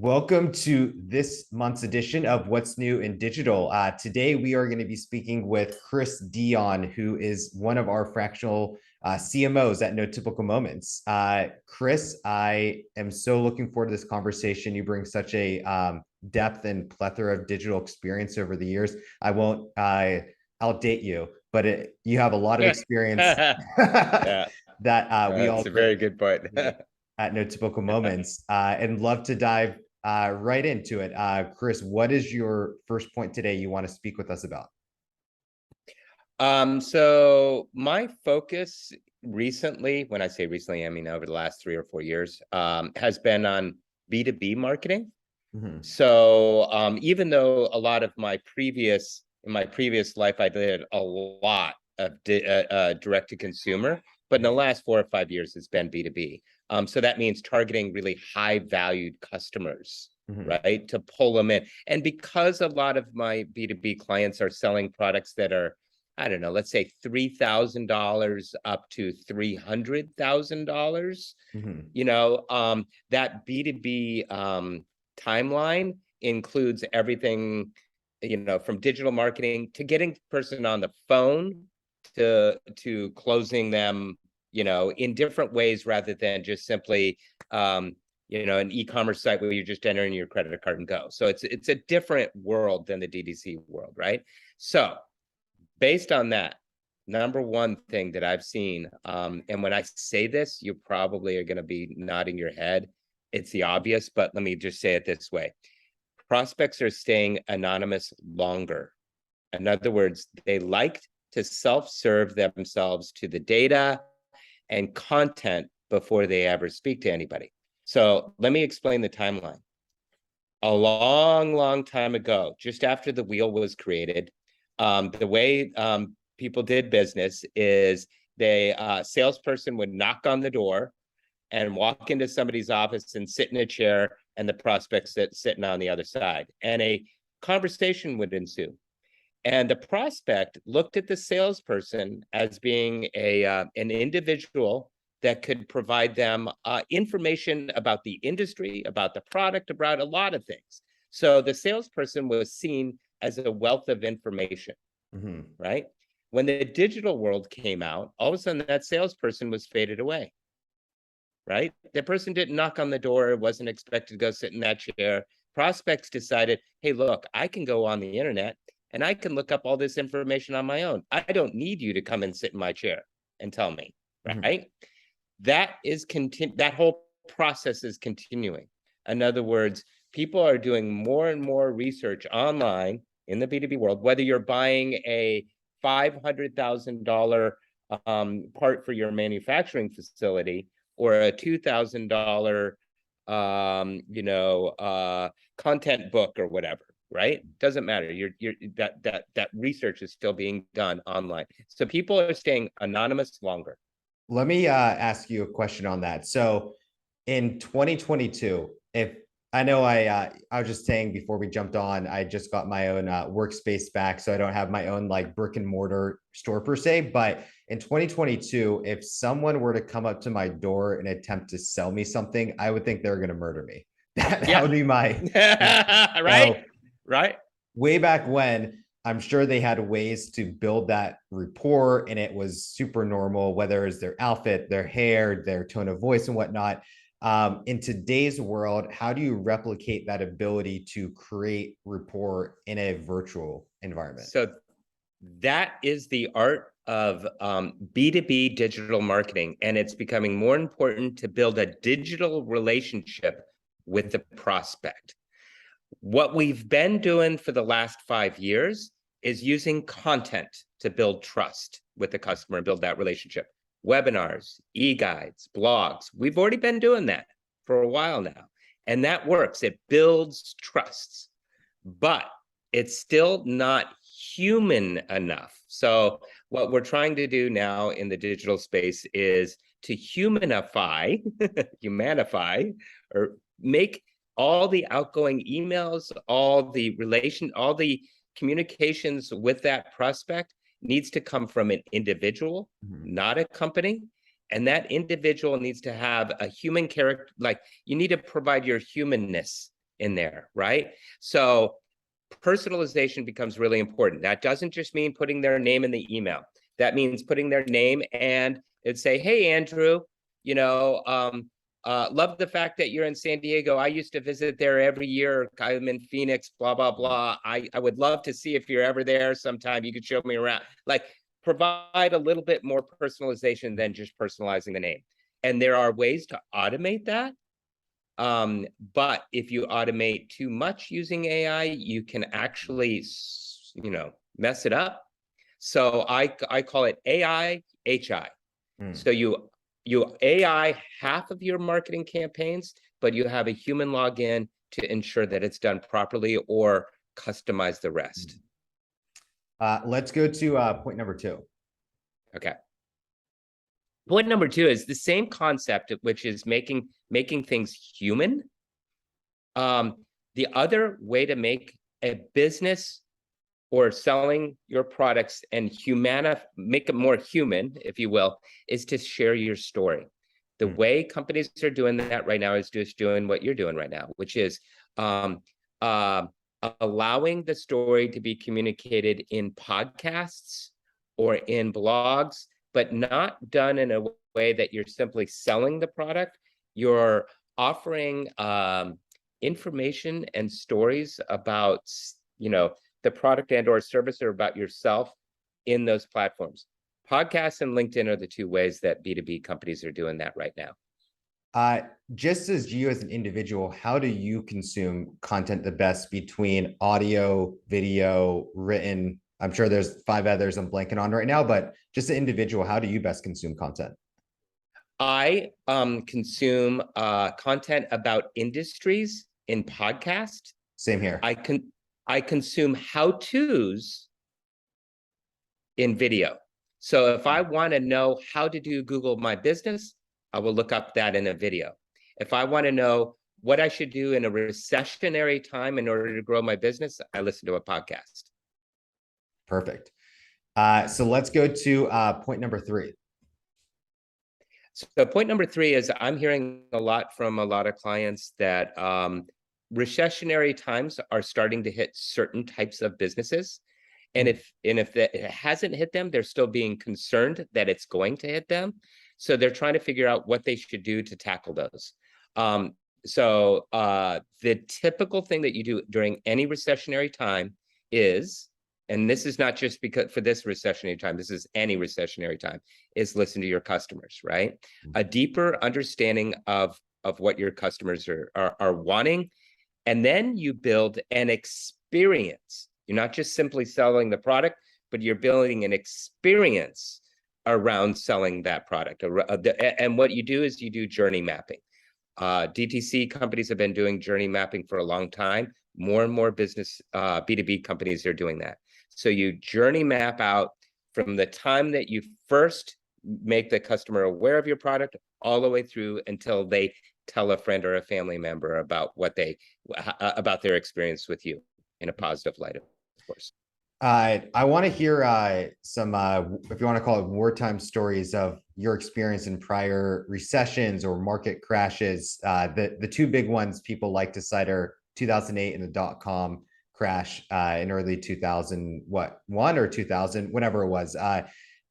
Welcome to this month's edition of What's New in Digital. Today, we are going to be speaking with Chris Dion, who is one of our fractional CMOs at No Typical Moments. Chris, I am so looking forward to this conversation. You bring such a depth and plethora of digital experience over the years. I won't outdate you, but you have a lot of experience Yeah, that we all that's a very good point. at No Typical Moments, and love to dive right into it. Chris, what is your first point today you want to speak with us about? So my focus recently, when I say recently, I mean over the last 3 or 4 years, has been on B2B marketing. Mm-hmm. So even though a lot of in my previous life, I did a lot of direct to consumer, but in the last 4 or 5 years, it's been B2B. So that means targeting really high valued customers, Mm-hmm. right? To pull them in. And because a lot of my B2B clients are selling products that are, I don't know, let's say $3,000 up to $300,000, Mm-hmm. that B2B timeline includes everything, from digital marketing to getting the person on the phone to closing them, in different ways rather than just simply, an e-commerce site where you just enter in your credit card and go. So it's a different world than the DDC world, right? So based on that, number one thing that I've seen, and when I say this, you probably are going to be nodding your head. It's the obvious, but let me just say it this way. Prospects are staying anonymous longer. In other words, they like to self-serve themselves to the data and content before they ever speak to anybody. So let me explain the timeline. A long, long time ago, just after the wheel was created, the way people did business is a salesperson would knock on the door and walk into somebody's office and sit in a chair, and the prospect sitting on the other side. And a conversation would ensue. And the prospect looked at the salesperson as being an individual that could provide them information about the industry, about the product, about a lot of things. So the salesperson was seen as a wealth of information, right? When the digital world came out, all of a sudden that salesperson was faded away, right? The person didn't knock on the door, wasn't expected to go sit in that chair. Prospects decided, hey, look, I can go on the internet and I can look up all this information on my own. I don't need you to come and sit in my chair and tell me, right? That whole process is continuing. In other words, people are doing more and more research online in the B2B world, whether you're buying a $500,000 part for your manufacturing facility or a $2,000 content book or whatever, right? Doesn't matter. That research is still being done online. So people are staying anonymous longer. Let me ask you a question on that. So in 2022, if I know I was just saying before we jumped on, I just got my own workspace back, so I don't have my own like brick and mortar store per se. But in 2022, if someone were to come up to my door and attempt to sell me something, I would think they're going to murder me. That would be my right, so, right. Way back when, I'm sure they had ways to build that rapport, and it was super normal, whether it's their outfit, their hair, their tone of voice, and whatnot. In today's world, how do you replicate that ability to create rapport in a virtual environment? So that is the art of B2B digital marketing, and it's becoming more important to build a digital relationship with the prospect. What we've been doing for the last 5 years is using content to build trust with the customer and build that relationship. Webinars, e-guides, blogs. We've already been doing that for a while now, and that works. It builds trusts, but it's still not human enough. So what we're trying to do now in the digital space is to humanify, or make all the outgoing emails, all the communications with that prospect needs to come from an individual, not a company. And that individual needs to have a human character. Like, you need to provide your humanness in there, right? So personalization becomes really important. That doesn't just mean putting their name in the email. That means putting their name and it'd say, hey, Andrew, love the fact that you're in San Diego. I used to visit there every year. I'm in Phoenix, blah, blah, blah. I would love to see if you're ever there sometime. You could show me around. Like, provide a little bit more personalization than just personalizing the name. And there are ways to automate that. But if you automate too much using AI, you can actually, mess it up. So I call it AI HI. So you AI half of your marketing campaigns, but you have a human login to ensure that it's done properly or customize the rest. Let's go to point number 2. Okay. Point number 2 is the same concept, which is making things human. The other way to make a business or selling your products and make it more human, if you will, is to share your story. The way companies are doing that right now is just doing what you're doing right now, which is allowing the story to be communicated in podcasts or in blogs, but not done in a way that you're simply selling the product. You're offering information and stories about, the product and or service, or about yourself in those platforms. Podcasts and LinkedIn are the 2 ways that B2B companies are doing that right now. Just as you as an individual, how do you consume content the best between audio, video, written? I'm sure there's 5 others I'm blanking on right now, but just an individual, how do you best consume content? I consume content about industries in podcast. Same here. I consume how-tos in video. So if I want to know how to do Google My Business, I will look up that in a video. If I want to know what I should do in a recessionary time in order to grow my business, I listen to a podcast. Perfect. So let's go to point number 3. So point number 3 is I'm hearing a lot from a lot of clients that recessionary times are starting to hit certain types of businesses. And if that hasn't hit them, they're still being concerned that it's going to hit them. So they're trying to figure out what they should do to tackle those. So the typical thing that you do during any recessionary time is, and this is not just because for this recessionary time, this is any recessionary time, is listen to your customers, right? A deeper understanding of what your customers are wanting. And then you build an experience. You're not just simply selling the product, but you're building an experience around selling that product. And what you do is you do journey mapping. DTC companies have been doing journey mapping for a long time. More and more business B2B companies are doing that. So you journey map out from the time that you first make the customer aware of your product all the way through until they tell a friend or a family member about about their experience with you in a positive light, of course. I want to hear some, if you want to call it wartime stories of your experience in prior recessions or market crashes. The 2 big ones people like to cite are 2008 and the .com crash in early 2000, one or 2000, whatever it was.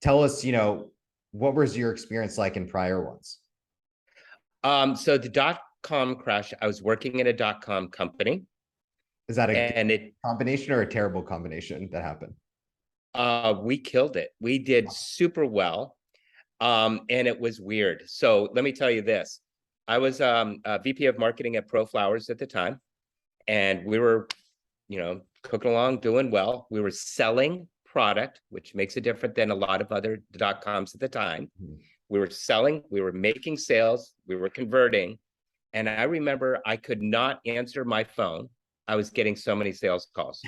Tell us, what was your experience like in prior ones? So the .com crash, I was working in a .com company. Is that a combination or a terrible combination that happened? We killed it. We did super well. And it was weird. So let me tell you this. I was a VP of marketing at Pro Flowers at the time. And we were, cooking along, doing well. We were selling product, which makes it different than a lot of other .coms at the time. We were selling, we were making sales, we were converting. And I remember I could not answer my phone. I was getting so many sales calls.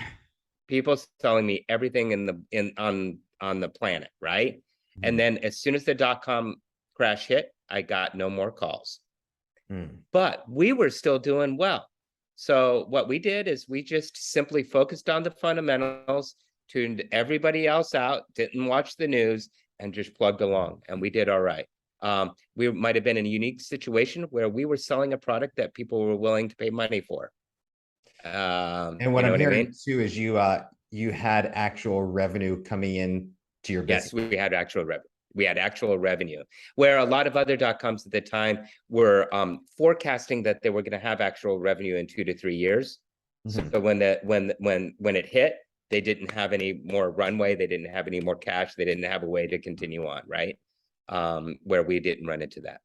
People selling me everything on the planet, right? And then as soon as the .com crash hit, I got no more calls. But we were still doing well. So what we did is we just simply focused on the fundamentals, tuned everybody else out, didn't watch the news, and just plugged along. And we did all right. We might have been in a unique situation where we were selling a product that people were willing to pay money for. And what You know I'm what I hearing mean? too is you had actual revenue coming in to your business. Yes, we had actual revenue. We had actual revenue, where a lot of other .coms at the time were forecasting that they were going to have actual revenue in 2 to 3 years. So when it hit, they didn't have any more runway, they didn't have any more cash, they didn't have a way to continue on, right? Where we didn't run into that.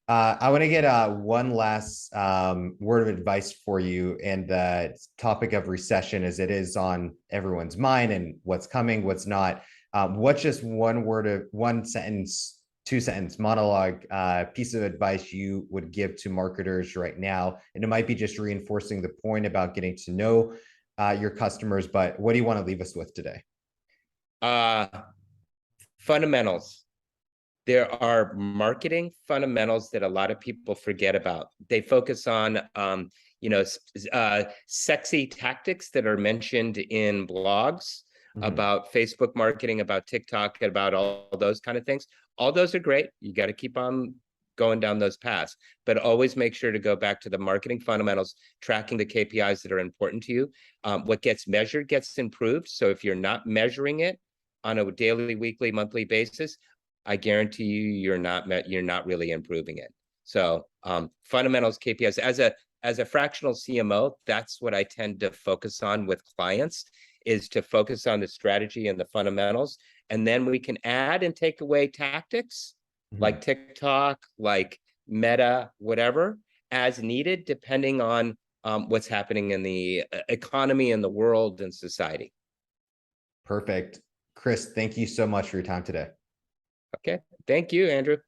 I want to get one last word of advice for you, and the topic of recession, as it is on everyone's mind, and what's coming, what's not. What's just one sentence, 2 sentence monologue piece of advice you would give to marketers right now? And it might be just reinforcing the point about getting to know your customers, but what do you want to leave us with today? Fundamentals. There are marketing fundamentals that a lot of people forget about. They focus on, sexy tactics that are mentioned in blogs about Facebook marketing, about TikTok, about all those kind of things. All those are great. You got to keep on going down those paths, but always make sure to go back to the marketing fundamentals, tracking the KPIs that are important to you. What gets measured gets improved. So if you're not measuring it on a daily, weekly, monthly basis, I guarantee you're not really improving it. So fundamentals, KPIs. As a fractional CMO, that's what I tend to focus on with clients, is to focus on the strategy and the fundamentals. And then we can add and take away tactics like TikTok, like Meta, whatever, as needed, depending on what's happening in the economy and the world and society. Perfect. Chris, thank you so much for your time today. Okay. Thank you, Andrew.